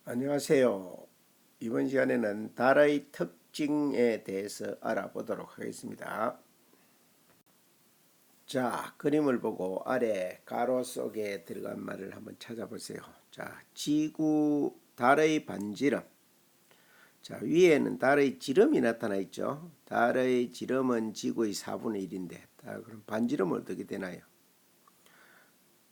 안녕하세요. 이번 시간에는 달의 특징에 대해서 알아보도록 하겠습니다. 자, 그림을 보고 아래 가로 속에 들어간 말을 한번 찾아보세요. 자, 지구, 달의 반지름. 자, 위에는 달의 지름이 나타나 있죠. 달의 지름은 지구의 4분의 1인데, 그럼 반지름은 어떻게 되나요?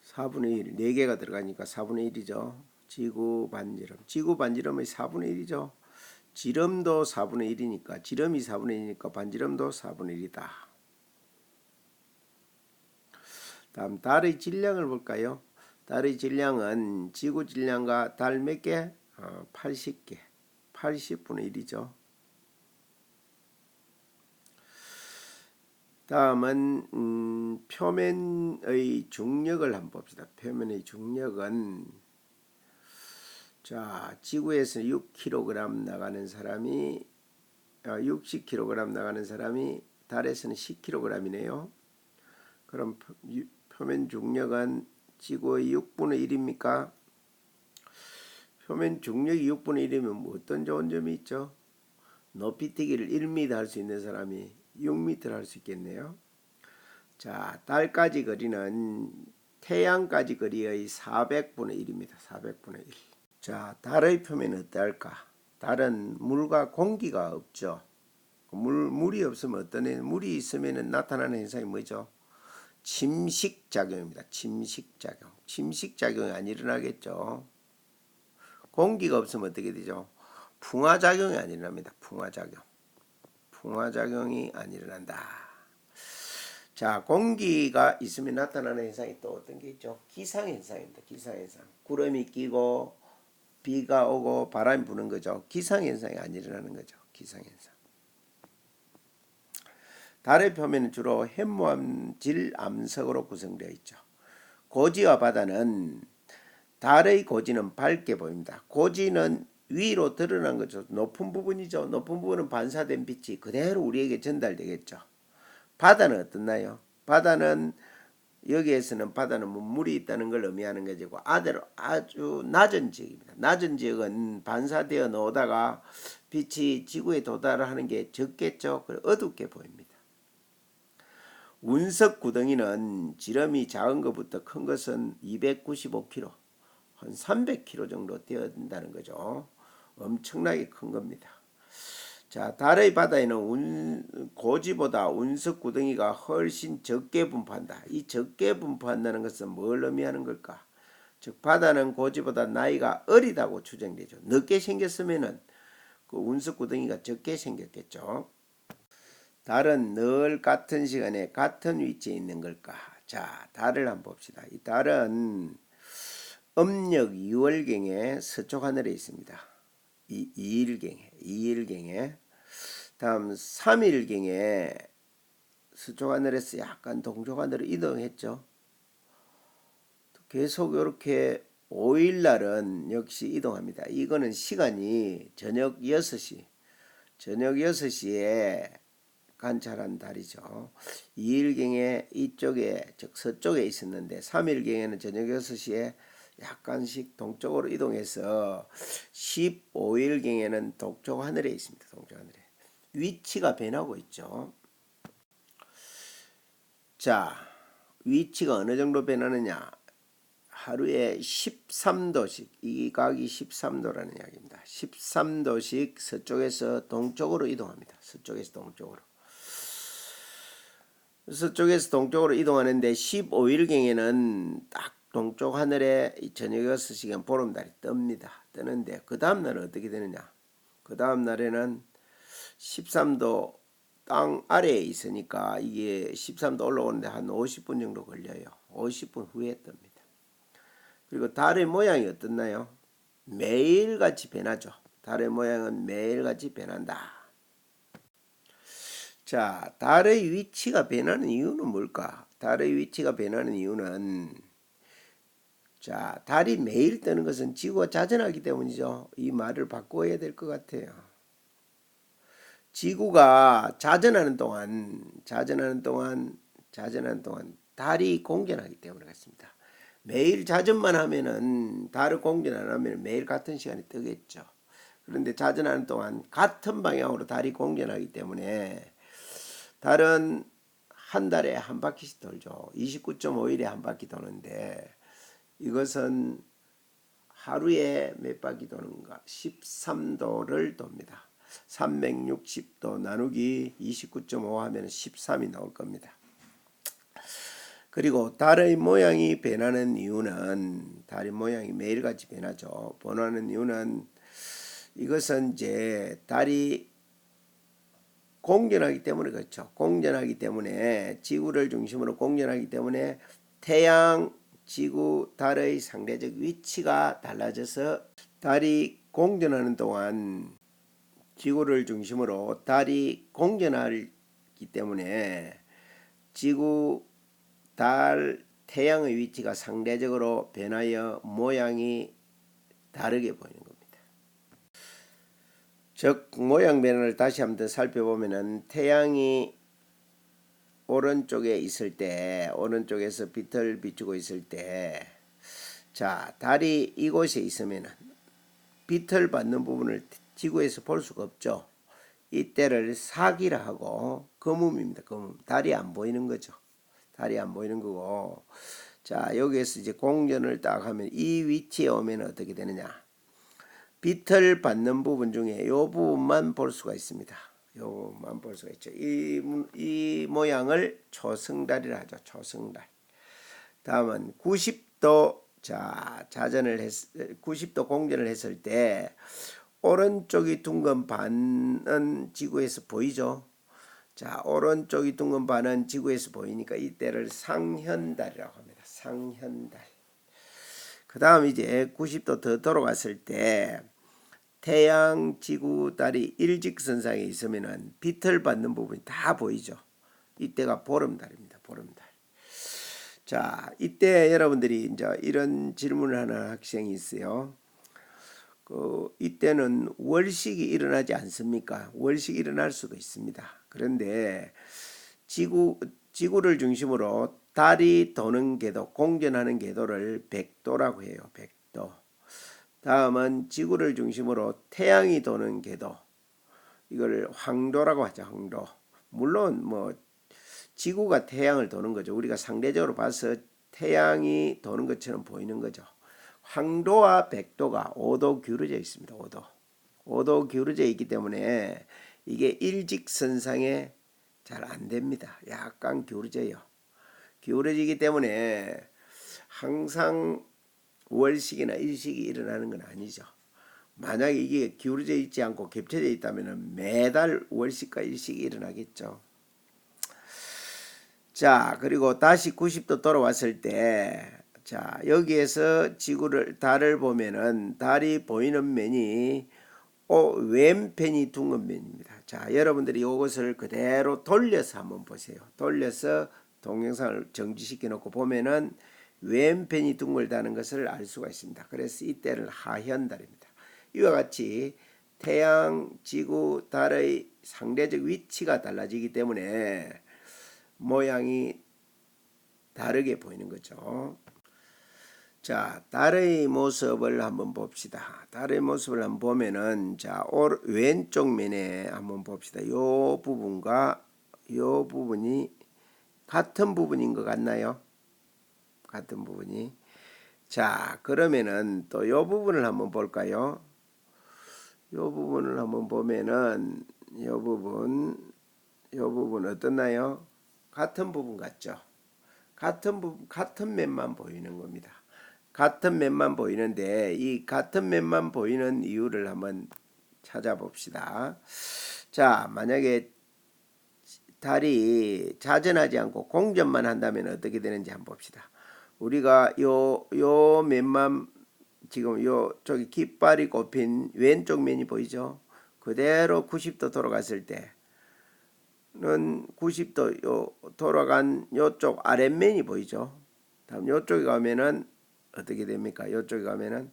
4분의 1, 4개가 들어가니까 4분의 1이죠. 지구 반지름. 지구 반지름의 4분의 1이죠. 지름도 4분의 1이니까 지름이 4분의 1이니까 반지름도 4분의 1이다. 다음 달의 질량을 볼까요? 달의 질량은 지구 질량과 달 몇 개? 80개. 80분의 1이죠. 다음은 표면의 중력을 한번 봅시다. 표면의 중력은 자, 지구에서 6kg 나가는 사람이 60kg 나가는 사람이 달에서는 10kg이네요. 그럼 표면 중력은 지구의 6분의 1입니까? 표면 중력이 6분의 1이면 뭐 어떤 좋은 점이 있죠? 높이뛰기를 1m 할 수 있는 사람이 6m 할 수 있겠네요. 자, 달까지 거리는 태양까지 거리의 400분의 1입니다. 400분의 1. 자, 달의 표면은 어떨까? 달은 물과 공기가 없죠. 물이 없으면 어떤 애? 물이 있으면 나타나는 현상이 뭐죠? 침식작용입니다. 침식작용. 침식작용이 안 일어나겠죠. 공기가 없으면 어떻게 되죠? 풍화작용이 안 일어납니다. 풍화작용. 풍화작용이 안 일어난다. 자, 공기가 있으면 나타나는 현상이 또 어떤 게 있죠? 기상현상입니다. 기상현상. 구름이 끼고 비가 오고 바람이 부는 거죠. 기상현상이 안 일어나는 거죠. 기상현상. 달의 표면은 주로 현무암질 암석으로 구성되어 있죠. 고지와 바다는 달의 고지는 밝게 보입니다. 고지는 위로 드러난 거죠. 높은 부분이죠. 높은 부분은 반사된 빛이 그대로 우리에게 전달되겠죠. 바다는 어떻나요? 바다는 여기에서는 바다는 물이 있다는 걸 의미하는 거고 아주 낮은 지역입니다. 낮은 지역은 반사되어 나오다가 빛이 지구에 도달하는 게 적겠죠. 그래서 어둡게 보입니다. 운석 구덩이는 지름이 작은 것부터 큰 것은 295km, 한 300km 정도 되어야 된다는 거죠. 엄청나게 큰 겁니다. 자, 달의 바다에는 고지보다 운석 구덩이가 훨씬 적게 분포한다. 이 적게 분포한다는 것은 뭘 의미하는 걸까? 즉 바다는 고지보다 나이가 어리다고 추정되죠. 늦게 생겼으면은 그 운석 구덩이가 적게 생겼겠죠. 달은 늘 같은 시간에 같은 위치에 있는 걸까? 자, 달을 한번 봅시다. 이 달은 음력 2월경에 서쪽 하늘에 있습니다. 2일경에 다음 3일경에 서쪽 하늘에서 약간 동쪽 하늘로 이동했죠. 계속 이렇게 5일날은 역시 이동합니다. 이거는 시간이 저녁 6시에 관찰한 달이죠. 2일경에 이쪽에 즉 서쪽에 있었는데 3일경에는 저녁 6시에 약간씩 동쪽으로 이동해서 15일경에는 동쪽 하늘에 있습니다. 동쪽 하늘에. 위치가 변하고 있죠. 자, 위치가 어느 정도 변하느냐? 하루에 13도씩, 이 각이 13도라는 이야기입니다. 13도씩 서쪽에서 동쪽으로 이동합니다. 서쪽에서 동쪽으로. 서쪽에서 동쪽으로 이동하는데 15일경에는 딱 동쪽 하늘에 저녁 6시간 보름달이 뜹니다. 뜨는데 그 다음날은 어떻게 되느냐? 그 다음날에는 13도 땅 아래에 있으니까 이게 13도 올라오는데 한 50분 정도 걸려요. 50분 후에 뜹니다. 그리고 달의 모양이 어떻나요? 매일같이 변하죠. 달의 모양은 매일같이 변한다. 자, 달의 위치가 변하는 이유는 뭘까? 달의 위치가 변하는 이유는 자, 달이 매일 뜨는 것은 지구가 자전하기 때문이죠. 이 말을 바꿔야 될 것 같아요. 지구가 자전하는 동안 달이 공전하기 때문에 그렇습니다. 매일 자전만 하면은 달을 공전 안 하면 매일 같은 시간에 뜨겠죠. 그런데 자전하는 동안 같은 방향으로 달이 공전하기 때문에 달은 한 달에 한 바퀴씩 돌죠. 29.5일에 한 바퀴 도는데 이것은 하루에 몇 바퀴 도는가? 13도를 돕니다. 360도 나누기 29.5 하면 13이 나올 겁니다. 그리고 달의 모양이 변하는 이유는 달의 모양이 매일같이 변하죠. 변하는 이유는 이것은 이제 달이 공전하기 때문에 그렇죠. 공전하기 때문에 지구를 중심으로 공전하기 때문에 태양, 지구, 달의 상대적 위치가 달라져서 달이 공전하는 동안 지구를 중심으로 달이 공전하기 때문에 지구, 달, 태양의 위치가 상대적으로 변하여 모양이 다르게 보이는 겁니다. 즉 모양 변화를 다시 한번 살펴보면은 태양이 오른쪽에 있을 때, 오른쪽에서 빛을 비추고 있을 때, 자 달이 이곳에 있으면은 빛을 받는 부분을 지구에서 볼 수가 없죠. 이때를 사기라 하고 거뭇입니다. 거뭇. 달이 안 보이는 거죠. 달이 안 보이는 거고, 자 여기에서 이제 공전을 딱 하면 이 위치에 오면 어떻게 되느냐? 빛을 받는 부분 중에 이 부분만 볼 수가 있습니다. 이 부분만 볼 수가 있죠. 이 모양을 초승달이라 하죠. 초승달. 다음은 90도 자전을 90도 공전을 했을 때 오른쪽이 둥근 반은 지구에서 보이죠. 자, 오른쪽이 둥근 반은 지구에서 보이니까 이때를 상현달이라고 합니다. 상현달. 그 다음 이제 90도 더 돌아갔을 때 태양, 지구, 달이 일직선상에 있으면은 빛을 받는 부분이 다 보이죠. 이때가 보름달입니다. 보름달. 자, 이때 여러분들이 이제 이런 질문을 하는 학생이 있어요. 이때는 월식이 일어나지 않습니까? 월식이 일어날 수도 있습니다. 그런데 지구를 중심으로 달이 도는 궤도, 공전하는 궤도를 백도라고 해요. 백도. 다음은 지구를 중심으로 태양이 도는 궤도, 이걸 황도라고 하죠. 황도. 물론 뭐 지구가 태양을 도는 거죠. 우리가 상대적으로 봐서 태양이 도는 것처럼 보이는 거죠. 황도와 백도가 5도 기울어져 있습니다. 5도 기울어져 있기 때문에 이게 일직선상에 잘 안 됩니다. 약간 기울어져요. 기울어지기 때문에 항상 월식이나 일식이 일어나는 건 아니죠. 만약에 이게 기울어져 있지 않고 겹쳐져 있다면 매달 월식과 일식이 일어나겠죠. 자, 그리고 다시 90도 돌아왔을 때, 자, 여기에서 달을 보면은 달이 보이는 면이 왼편이 둥근 면입니다. 자, 여러분들이 이것을 그대로 돌려서 한번 보세요. 돌려서 동영상을 정지시켜 놓고 보면은 왼편이 둥글다는 것을 알 수가 있습니다. 그래서 이때는 하현달입니다. 이와 같이 태양, 지구, 달의 상대적 위치가 달라지기 때문에 모양이 다르게 보이는 거죠. 자, 달의 모습을 한번 봅시다. 달의 모습을 한번 보면은, 자, 왼쪽 면에 한번 봅시다. 요 부분과 요 부분이 같은 부분인 것 같나요? 같은 부분이. 자, 그러면은 또 요 부분을 한번 볼까요? 요 부분을 한번 보면은 요 부분 어떻나요? 같은 부분 같죠? 같은 면만 보이는 겁니다. 같은 면만 보이는데 이 같은 면만 보이는 이유를 한번 찾아봅시다. 자, 만약에 달이 자전하지 않고 공전만 한다면 어떻게 되는지 한번 봅시다. 우리가 요 면만 지금 저기 깃발이 꼽힌 왼쪽 면이 보이죠? 그대로 90도 돌아갔을 때는 90도 돌아간 요쪽 아랫면이 보이죠? 다음 요쪽에 가면은 어떻게 됩니까? 요쪽에 가면은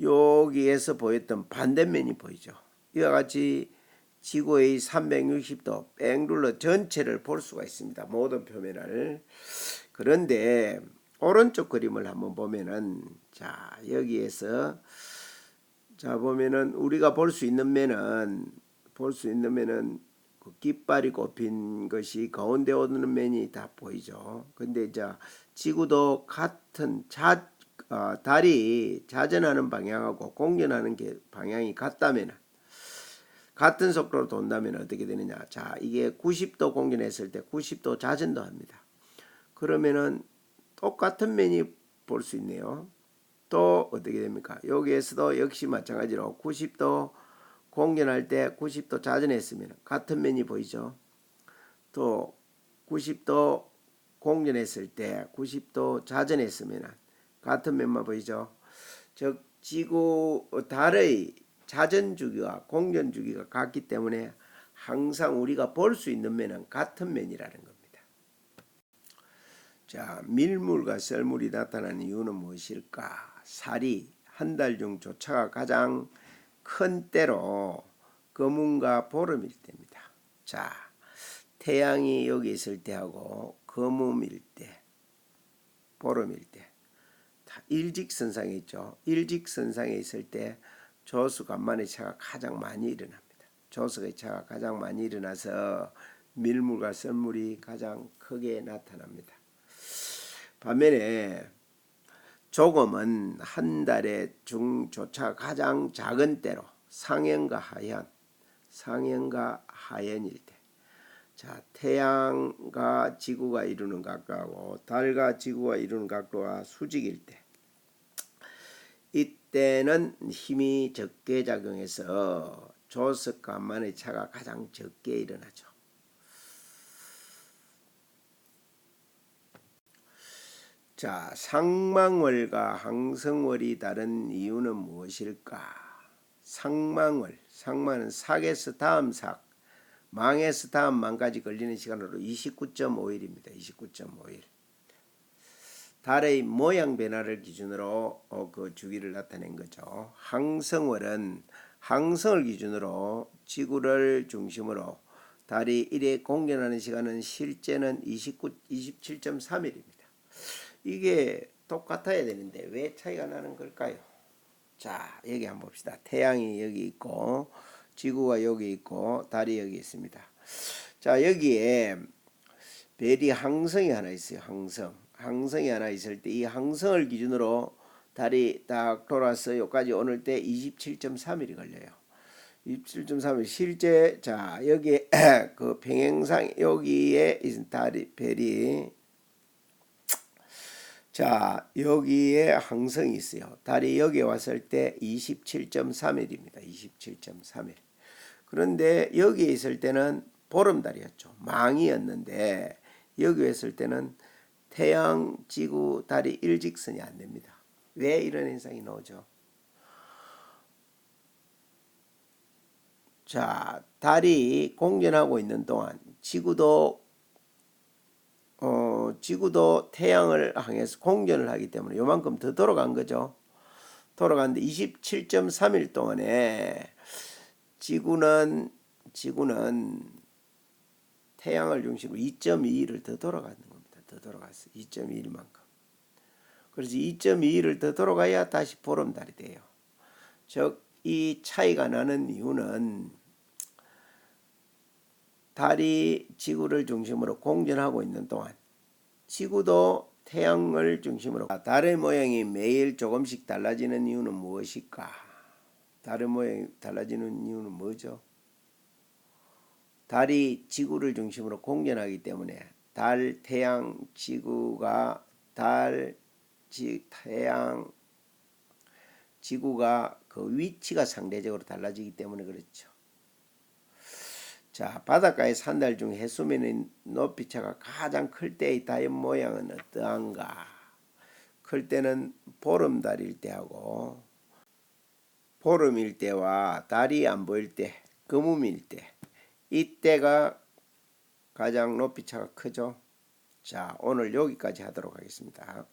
여기에서 보였던 반대면이 보이죠? 이와 같이 지구의 360도 뺑 둘러 전체를 볼 수가 있습니다. 모든 표면을. 그런데 오른쪽 그림을 한번 보면은 자 여기에서 자 보면은 우리가 볼 수 있는 면은 그 깃발이 꼽힌 것이 가운데 오는 면이 다 보이죠. 근데 이제 지구도 같은 달이 자전하는 방향하고 공전하는 게 방향이 같다면 같은 속도로 돈다면 어떻게 되느냐. 자 이게 90도 공전했을 때 90도 자전도 합니다. 그러면은 똑같은 면이 볼 수 있네요. 또 어떻게 됩니까? 여기에서도 역시 마찬가지로 90도 공전할 때 90도 자전했으면 같은 면이 보이죠. 또 90도 공전했을 때 90도 자전했으면 같은 면만 보이죠. 즉 달의 자전 주기와 공전 주기가 같기 때문에 항상 우리가 볼 수 있는 면은 같은 면이라는 겁니다. 자, 밀물과 썰물이 나타나는 이유는 무엇일까? 살이 한 달 중 조차가 가장 큰 때로 거문과 보름일 때입니다. 자, 태양이 여기 있을 때하고 거문일 때, 보름일 때 일직선상에 있죠. 일직선상에 있을 때 조수 간만의 차가 가장 많이 일어납니다. 조수의 차가 가장 많이 일어나서 밀물과 썰물이 가장 크게 나타납니다. 반면에 조금은 한 달의 중조차 가장 작은 때로 상현과 하현일 때, 자 태양과 지구가 이루는 각도하고 달과 지구가 이루는 각도가 수직일 때, 이때는 힘이 적게 작용해서 조석 간만의 차가 가장 적게 일어나죠. 자, 상망월과 항성월이 다른 이유는 무엇일까? 상망은 sak에서 다음 sak, 망에서 다음 망까지 걸리는 시간으로 29.5일입니다. 29.5일. 달의 모양 변화를 기준으로 그 주기를 나타낸 거죠. 항성월은 항성을 기준으로 지구를 중심으로 달이 1회 공전하는 시간은 실제는 27.3일입니다. 이게 똑같아야 되는데 왜 차이가 나는 걸까요? 자, 여기 한번 봅시다. 태양이 여기 있고 지구가 여기 있고 달이 여기 있습니다. 자, 여기에 별이 항성이 하나 있어요. 항성이 하나 있을 때 이 항성을 기준으로 달이 딱 돌아서 여기까지 오늘 때 27.3일이 걸려요. 27.3일 실제 자 여기 그 평행상 여기에 있는 별이 자 여기에 항성이 있어요. 달이 여기에 왔을 때 27.3일입니다. 27.3일. 그런데 여기에 있을 때는 보름달이었죠. 망이었는데 여기 있을 때는 태양, 지구, 달이 일직선이 안 됩니다. 왜 이런 현상이 나오죠? 자, 달이 공전하고 있는 동안 지구도 태양을 향해서 공전을 하기 때문에 요만큼 더 돌아간 거죠. 돌아갔는데 27.3일 동안에 지구는 태양을 중심으로 2.2일을 더 돌아가는 겁니다. 더 돌아갔어요. 2.2일만큼. 그래서 2.2일을 더 돌아가야 다시 보름달이 돼요. 즉 이 차이가 나는 이유는 달이 지구를 중심으로 공전하고 있는 동안 지구도 태양을 중심으로 달의 모양이 매일 조금씩 달라지는 이유는 무엇일까? 달의 모양이 달라지는 이유는 뭐죠? 달이 지구를 중심으로 공전하기 때문에 달, 태양, 지구가 지구가 그 위치가 상대적으로 달라지기 때문에 그렇죠. 자, 바닷가에서 한 달 중 해수면의 높이차가 가장 클 때의 달의 모양은 어떠한가? 클 때는 보름달일 때하고 보름일 때와 달이 안 보일 때, 거문일 때, 이때가 가장 높이차가 크죠. 자, 오늘 여기까지 하도록 하겠습니다.